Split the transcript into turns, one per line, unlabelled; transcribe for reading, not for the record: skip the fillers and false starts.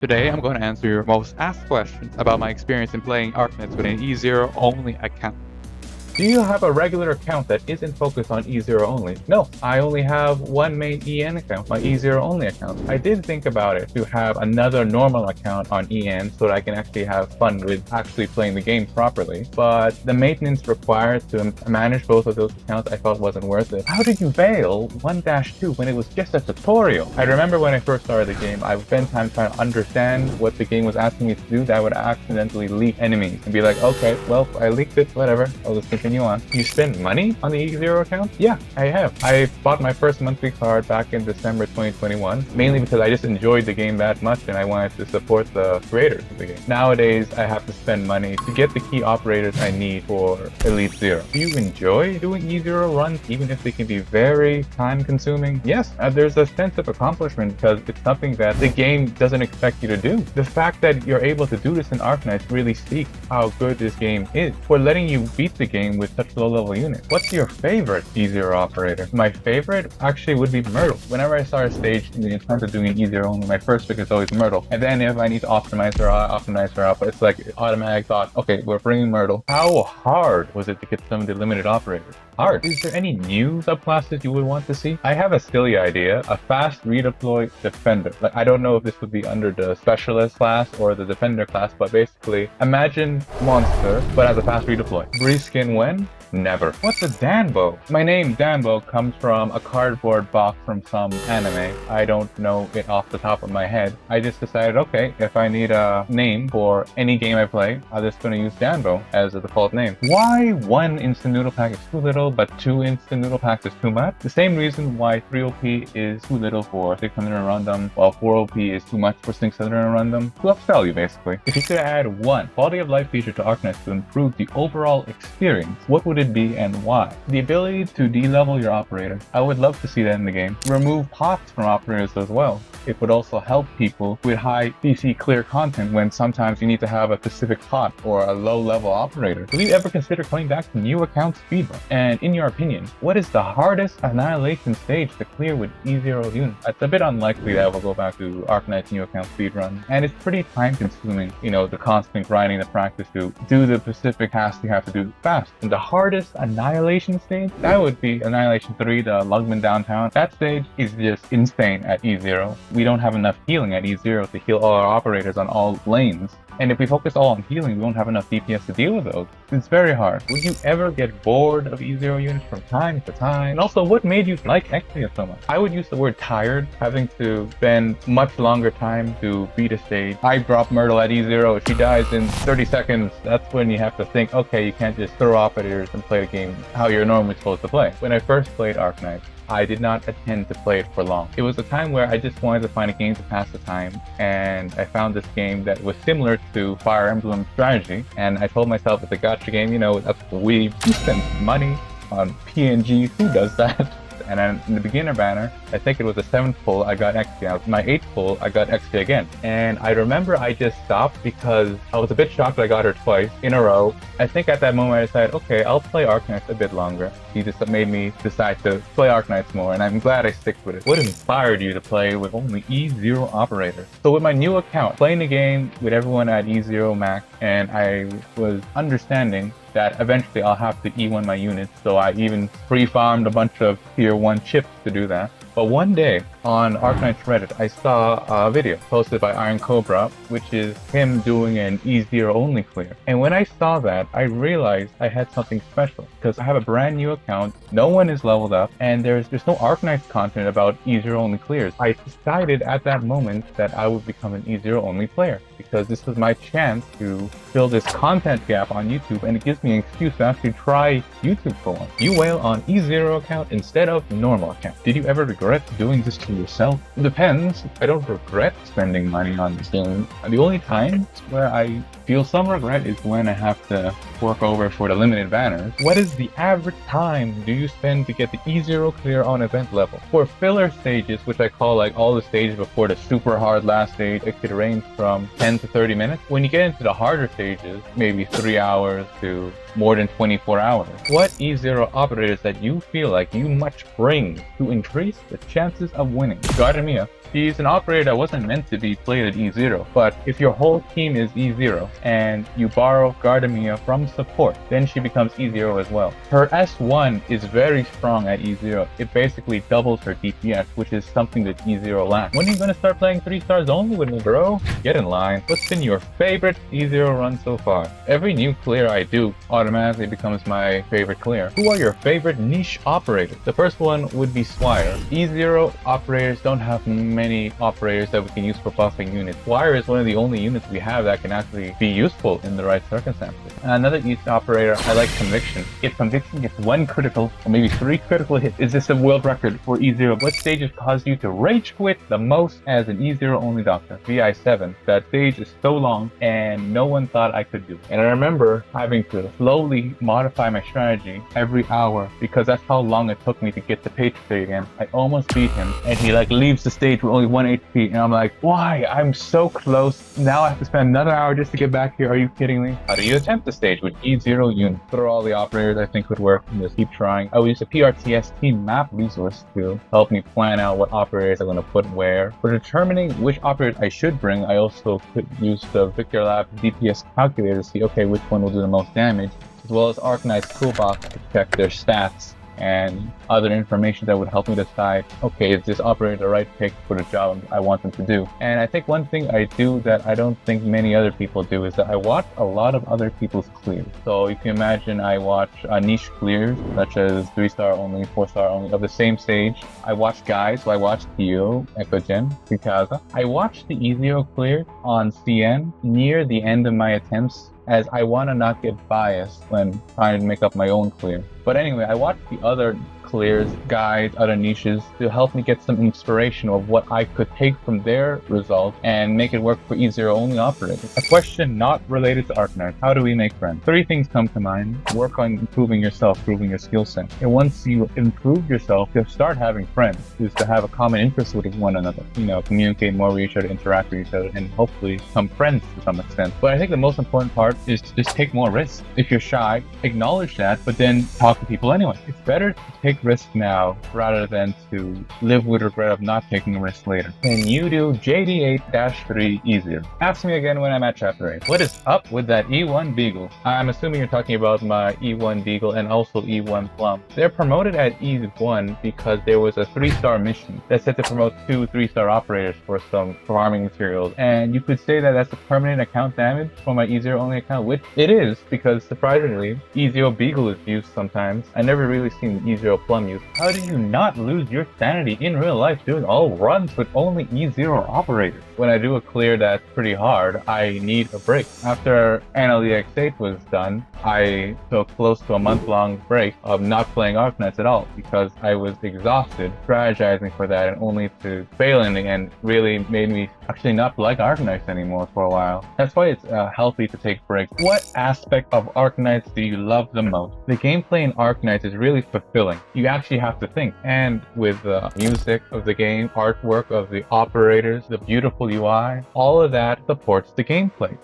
Today, I'm going to answer your most asked questions about my experience in playing Arknights with an E0 only account.
Do you have a regular account that isn't focused on E0 only? No, I only have one main EN account, my E0 only account. I did think about it to have another normal account on EN so that I can actually have fun with actually playing the game properly. But the maintenance required to manage both of those accounts I felt wasn't worth it. How did you fail 1-2 when it was just a tutorial? I remember when I first started the game, I would spend time trying to understand what the game was asking me to do, that I would accidentally leak enemies and be like, okay, well, I leaked it, whatever, I'll just continue on. You spend money on the E0 account? Yeah, I have. I bought my first monthly card back in December 2021, mainly because I just enjoyed the game that much and I wanted to support the creators of the game. Nowadays, I have to spend money to get the key operators I need for Elite Zero. Do you enjoy doing E0 runs, even if they can be very time consuming? Yes, there's a sense of accomplishment because it's something that the game doesn't expect you to do. The fact that you're able to do this in Arknights really speaks how good this game is for letting you beat the game with such low level units. What's your favorite E0 operator? My favorite actually would be Myrtle. Whenever I start a stage in the intent of doing an E0 only, my first pick is always Myrtle. And then if I need to optimize her out, but it's like automatic thought, okay, we're bringing Myrtle. How hard was it to get some of the limited operators? Hard. Is there any new subclasses you would want to see? I have a silly idea, a fast redeploy defender. Like, I don't know if this would be under the specialist class or the defender class, but basically imagine monster, but as a fast redeploy. Breeze skin when? Never. What's a Danbo? My name, Danbo, comes from a cardboard box from some anime. I don't know it off the top of my head. I just decided, okay, if I need a name for any game I play, I'm just going to use Danbo as a default name. Why 1 instant noodle pack is too little, but 2 instant noodle packs is too much? The same reason why 3 OP is too little for 600 random, while 4 OP is too much for 600 random. To upsell you, basically. If you could add one quality of life feature to Arknights to improve the overall experience, what would it be and why? The ability to de-level your operator. I would love to see that in the game. Remove pots from operators as well. It would also help people with high CC clear content when sometimes you need to have a specific pot or a low level operator. Will you ever consider coming back to new account speedrun? And in your opinion, what is the hardest annihilation stage to clear with E0 units? It's a bit unlikely that we'll go back to Arknights new account speedrun, and it's pretty time consuming, you know, the constant grinding, the practice to do the specific tasks you have to do fast. And the hardest annihilation stage, that would be Annihilation 3, the Lungmen downtown. That stage is just insane at E0. We don't have enough healing at E0 to heal all our operators on all lanes. And if we focus all on healing, we won't have enough DPS to deal with those. It's very hard. Would you ever get bored of E0 units from time to time? And also, what made you like Exia so much? I would use the word tired, having to spend much longer time to beat a stage. I drop Myrtle at E0. If she dies in 30 seconds, that's when you have to think, okay, you can't just throw operators and play the game how you're normally supposed to play. When I first played Arknights, I did not intend to play it for long. It was a time where I just wanted to find a game to pass the time, and I found this game that was similar to Fire Emblem strategy, and I told myself it's a gacha game, you know, that's we spend money on PNGs, who does that? And then in the beginner banner, I think it was the 7th pull, I got XP. My 8th pull, I got XP again. And I remember I just stopped because I was a bit shocked that I got her twice in a row. I think at that moment I decided, okay, I'll play Arknights a bit longer. He just made me decide to play Arknights more, and I'm glad I stick with it. What inspired you to play with only E0 operators? So with my new account, playing the game with everyone at E0 max, and I was understanding that eventually I'll have to E1 my units, so I even pre-farmed a bunch of tier 1 chips to do that. But one day on Arknights Reddit, I saw a video posted by Iron Cobra, which is him doing an E0 only clear. And when I saw that, I realized I had something special because I have a brand new account, no one is leveled up, and there's no Arknights content about E0 only clears. I decided at that moment that I would become an E0 only player because this was my chance to fill this content gap on YouTube, and it gives me an excuse to actually try YouTube for once. You whale on E0 account instead of normal account. Did you ever regret doing this to yourself? It depends. I don't regret spending money on this game. The only times where I feel some regret is when I have to work over for the limited banners. What is the average time do you spend to get the E0 clear on event level? For filler stages, which I call like all the stages before the super hard last stage, it could range from 10 to 30 minutes. When you get into the harder stages, maybe 3 hours to more than 24 hours. What E0 operators that you feel like you must bring to increase the chances of winning? Gardemia. She's an operator that wasn't meant to be played at E0, but if your whole team is E0 and you borrow Gardemia from support, then she becomes E0 as well. Her S1 is very strong at E0. It basically doubles her DPS, which is something that E0 lacks. When are you going to start playing 3 stars only with me, bro? Get in line. What's been your favorite E0 run so far? Every new clear I do automatically becomes my favorite clear. Who are your favorite niche operators? The first one would be Swire. E0 operators don't have many operators that we can use for buffing units. Swire is one of the only units we have that can actually be useful in the right circumstances. Another East operator, I like Conviction. If Conviction gets 1 critical or maybe 3 critical hits, is this a world record for E0? What stages caused you to rage quit the most as an E0 only doctor? VI7. That stage is so long and no one thought I could do it. And I remember having to slowly modify my strategy every hour because that's how long it took me to get to Patriot again. I almost beat him and he like leaves the stage with only 1 HP and I'm like, why? I'm so close. Now I have to spend another hour just to get back here. Are you kidding me? How do you attempt the stage with E0 units? Throw all the operators I think would work and just keep trying. I will use a PRTS team map resource to help me plan out what operators I'm going to put where. For determining which operators I should bring, I also could use the Victor Lab DPS calculator to see, okay, which one will do the most damage, as well as Arknights Toolbox to check their stats and other information that would help me decide, okay, is this operator the right pick for the job I want them to do? And I think one thing I do that I don't think many other people do is that I watch a lot of other people's clears. So you can imagine I watch niche clears, such as 3-star only, 4-star only, of the same stage. I watch guys, so I watch Tio, Ekogen, Kikaza. I watch the E0 clear on CN near the end of my attempts, as I want to not get biased when trying to make up my own clear. But anyway, I watch the other clears, guides, other niches to help me get some inspiration of what I could take from their results and make it work for E0 only operators. A question not related to Arknights. How do we make friends? 3 things come to mind. Work on improving yourself, improving your skill set. And once you improve yourself, you'll start having friends, is to have a common interest with one another. You know, communicate more with each other, interact with each other, and hopefully become friends to some extent. But I think the most important part is to just take more risks. If you're shy, acknowledge that, but then talk to people anyway. It's better to take risk now rather than to live with regret of not taking a risk later. Can you do JD8-3 easier? Ask me again when I'm at chapter 8. What is up with that E1 Beagle? I'm assuming you're talking about my E1 Beagle and also E1 Plum. They're promoted at E1 because there was a 3-star mission that said to promote 2 3-star operators for some farming materials. And you could say that that's a permanent account damage for my E0 only account, which it is, because surprisingly, E0 Beagle is used sometimes. I never really seen E0 Plum used. How do you not lose your sanity in real life doing all runs with only E0 operators? When I do a clear that's pretty hard, I need a break. After NLEX8 was done, I took close to a month-long break of not playing Arknights at all because I was exhausted strategizing for that, and only to fail in the end really made me actually not like Arknights anymore for a while. That's why it's healthy to take breaks. What aspect of Arknights do you love the most? The gameplay in Arknights is really fulfilling. You actually have to think. And with the music of the game, artwork of the operators, the beautiful UI, all of that supports the gameplay.